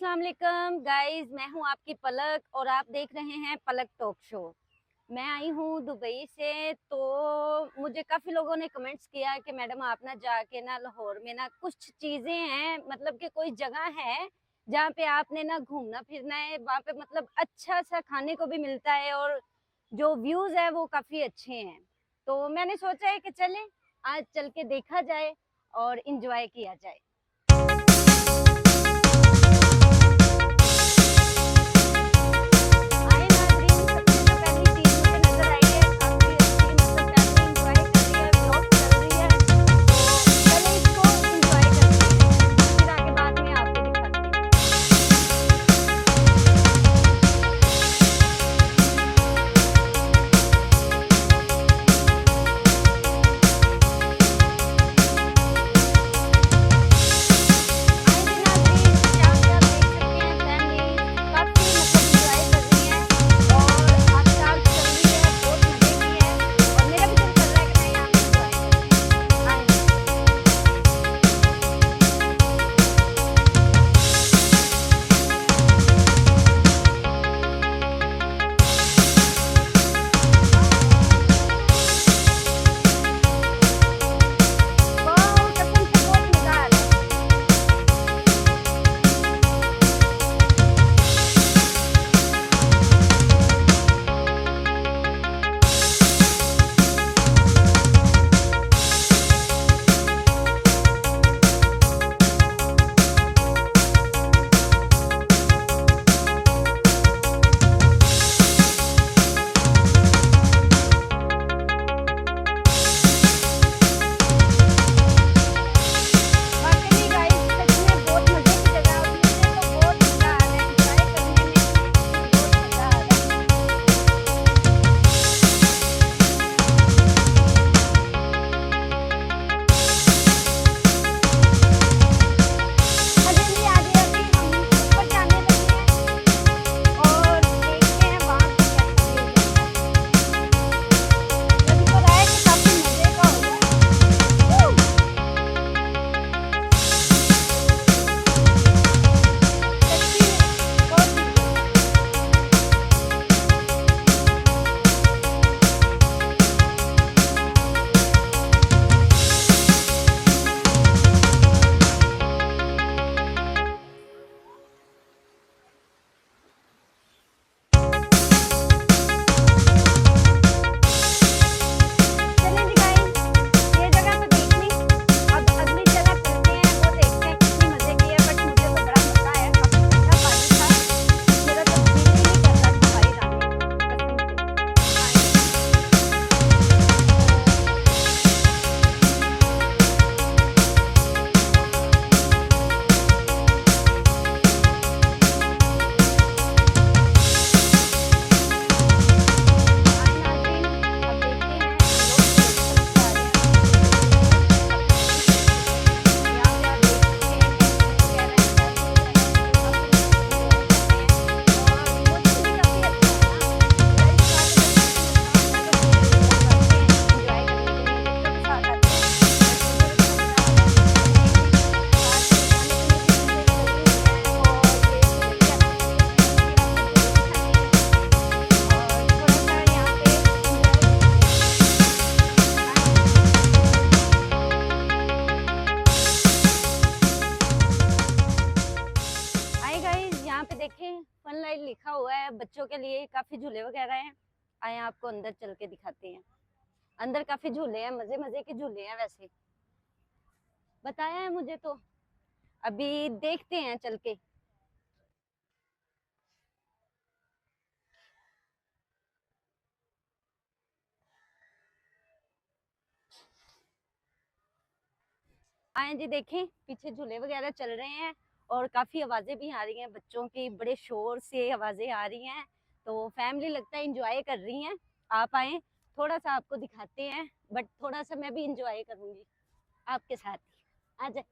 अस्सलाम वालेकुम गाइस, मैं हूं आपकी पलक और आप देख रहे हैं पलक टॉक शो। मैं आई हूं दुबई से। तो मुझे काफ़ी लोगों ने कमेंट्स किया कि मैडम आप ना जाके ना लाहौर में ना कुछ चीज़ें हैं, मतलब कि कोई जगह है जहाँ पे आपने ना घूमना फिरना है, वहाँ पे मतलब अच्छा सा खाने को भी मिलता है और जो व्यूज़ है वो काफ़ी अच्छे हैं। तो मैंने सोचा है कि चलें आज चल के देखा जाए और इंजॉय किया जाए। आए नाज़रीन, सबसे जो पहली चीज़ मुझे नज़र आई है काफ़ी अच्छी, मतलब फैमिली एंजॉय कर रही है, व्लॉग चल रही है, तो चलें इसको एंजॉय करते हैं, फिर आगे बाद में आपको दिखाते हैं। आए जी नाज़रीन, यहाँ पे आप देख सकते हैं फैमिली काफ़ी मतलब एंजॉय कर रही है और हड़ताल चल रही है, बहुत मज़े की है और मेरा भी दिल कर रहा है कि मैं यहाँ पे एंजॉय करूँ। आएँ। वाओ! कसम से बहुत मज़ा आ रहा है। वाक़ई में गाइस सच में बहुत मज़े की जगह है और मुझे तो बहुत मज़ा आ रहा है एंजॉय करने में, बहुत मज़ा आ रहा है। चलिए आगे अभी हम ऊपर जाने लगे हैं और देखते हैं वहाँ से कैसा व्यू बनता है। लग तो रहा है कि काफ़ी मज़े का होगा। वू! सच्ची में बहुत मज़े का। चलें जी गाइस, ये जगह तो देख ली, अब अगली जगह चलते हैं, वो देखते हैं कितनी मज़े की है, बट मुझे तो बड़ा मज़ा आया, काफ़ी ठंडा पानी था, मेरा तो दिल ही नहीं कर रहा था बाहर आने का, कसम से। आए। आए नाज़रीन, अब देखते हैं हम लोग किस तरफ से आ रहे हैं, यहाँ पे आप देख सकते हैं कैंटीन वगैरह है, कैफ़े वगैरह है, तो काफ़ी लोग एंजॉय कर रहे हैं और मौसम भी काफ़ी अच्छा है ना, ज़ाहिर सी बात है जब मौसम अच्छा होता है तो फिर लोग आते हैं एंजॉय करने के लिए, बच्चों के साथ आते हैं और मुझे भी बड़ा मज़ा आ रहा है। देखिए साथ में खाने-पीने की चीज़ें भी लगी हुई हैं और ये जलेबी आपको चाहिए तो मैंने भी आपको जलेबी खानी है और थोड़ा-सा यहाँ पे एंजॉय करते हैं। आएँ। आए गाइस, यहाँ पे देखें फन लाइट लिखा हुआ है, बच्चों के लिए काफी झूले वगैरह हैं। आए आपको अंदर चल के दिखाते हैं। अंदर काफी झूले हैं, मजे मजे के झूले हैं वैसे, बताया है मुझे तो। अभी देखते हैं चल के। आए जी, देखें पीछे झूले वगैरह चल रहे हैं और काफी आवाजें भी आ रही हैं बच्चों की, बड़े शोर से आवाजें आ रही हैं, तो फैमिली लगता है इंजॉय कर रही हैं। आप आए, थोड़ा सा आपको दिखाते हैं, बट थोड़ा सा मैं भी इंजॉय करूंगी आपके साथ ही। आ जाए।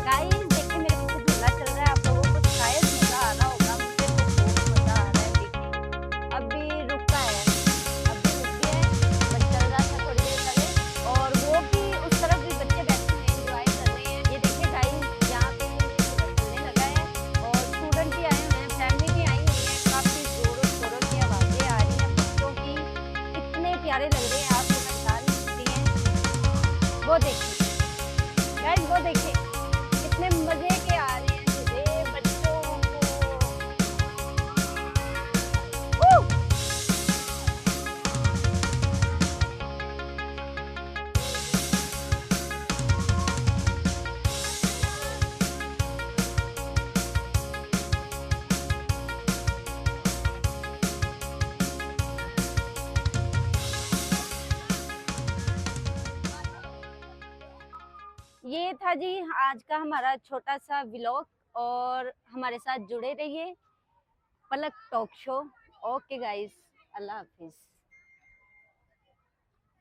गाइस देखिए मेरे पीछे झूला चल रहा है, आप लोगों को शायद मजा आ रहा होगा, मुझे तो बहुत मजा आ रहा है। देखिए अभी रुका है, प्यारे लग रहे हैं, आप लोग बता दिए। वो देखिए गाइस, वो देखिए कितने मजे के आ रहे हैं झूले बच्चों को। ये था जी आज का हमारा छोटा सा व्लॉग, और हमारे साथ जुड़े रहिए पलक टॉक शो। ओके गाइस, अल्लाह हाफिज।